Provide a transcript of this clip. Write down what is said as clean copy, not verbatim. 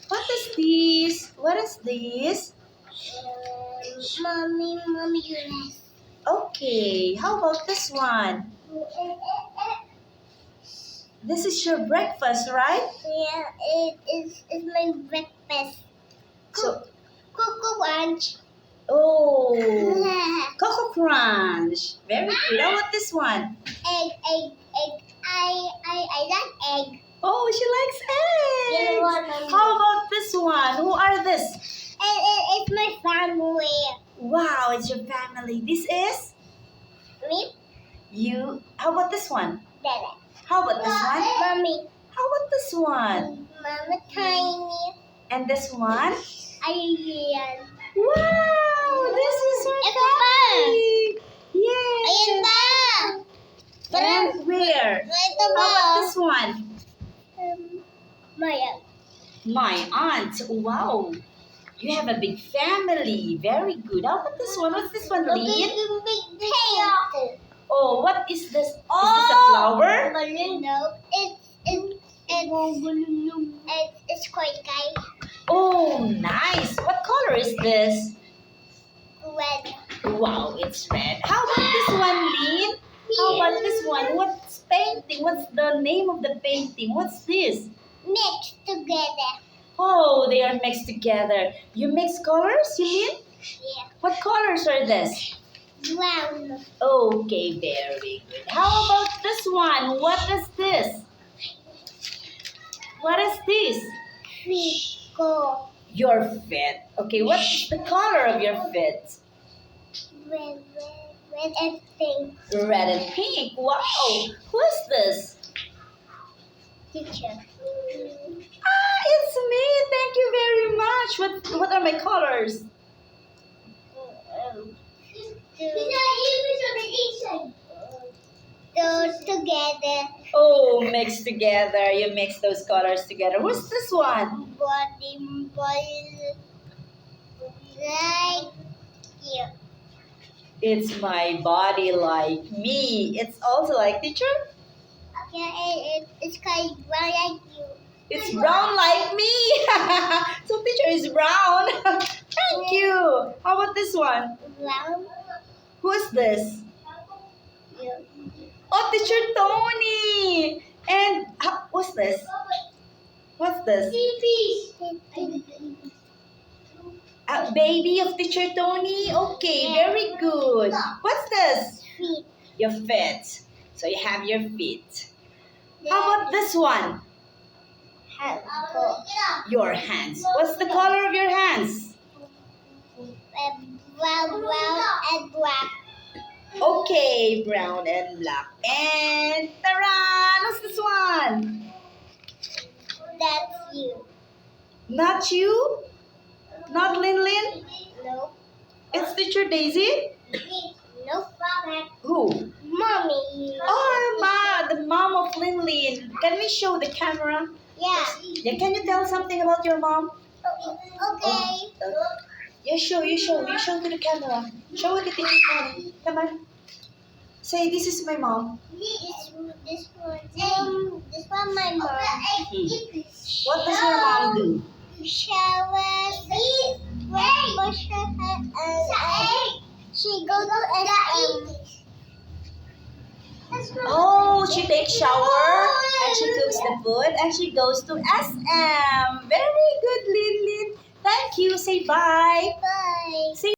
What is this? What is this? Mommy, you rest. Okay, how about this one? This is your breakfast, right? Yeah, it's my breakfast. So, Cocoa Crunch. oh, Coco Crunch. Very good. How about this one? Egg. I like egg. Oh, she likes Yeah, eggs. one. How about this one? Who are this? It's my family. Wow, it's your family. This is Me, you. How about this one? Dada. How about this one? Mommy, How about this one? Mama Tiny. And this one? Ayan. Wow, this is your Ito pa. family. Yes. Ayan pa. And where? Ito How pa. about this one? Maya. My aunt. Wow. You have a big family. Very good. How about this one? What's this one, Lynn? Big pink. Oh, what is this? Is this a flower? Balloon. No. It's quite guy. Oh, nice. What color is this? Red. Wow, it's red. How about this one, Lynn? How about this one? What's painting? What's the name of the painting? What's this? Mixed together. Oh, they are mixed together. You mix colors, you mean? Yeah. What colors are this? Brown. Okay, very good. How about this one? What is this? What is this? Fish. Go. Your feet. Okay, what's the color of your feet? Red and pink. Red and pink. Wow. Who is this? Teacher. Ah, it's me. Thank you very much. What are my colors? Those together. Oh, mixed together. You mix those colors together. Who's this one? Body like you. It's my body like me. It's also like teacher. Okay, it's kind of brown like you. It's brown like me. So teacher is brown. Thank you. How about this one? Brown. Who is this? You. Oh, teacher Tony. And what's this? What's this? A baby of teacher Tony. Okay, very good. What's this? Feet. Your feet. So you have your feet. How about this one? Hands. Your hands. What's the color of your hands? Brown and black. Okay, brown and black. And taran! What's this one? That's you. Not you? Not Lin Lin? No. It's teacher Daisy? No. Who? Mommy. Oh, the mom of Lin Lin. Can we show the camera? Yeah. Yeah, can you tell something about your mom? Okay. Yeah, show to the camera. Show it to teacher Tony. Come on. Say, this is my mom. This one my mom. What does your mom do? Shower, wash her hair, and she goes to SM. Oh, she takes shower and she cooks the food and she goes to SM. Very good, Lin Lin. Thank you. Say bye. Bye. Say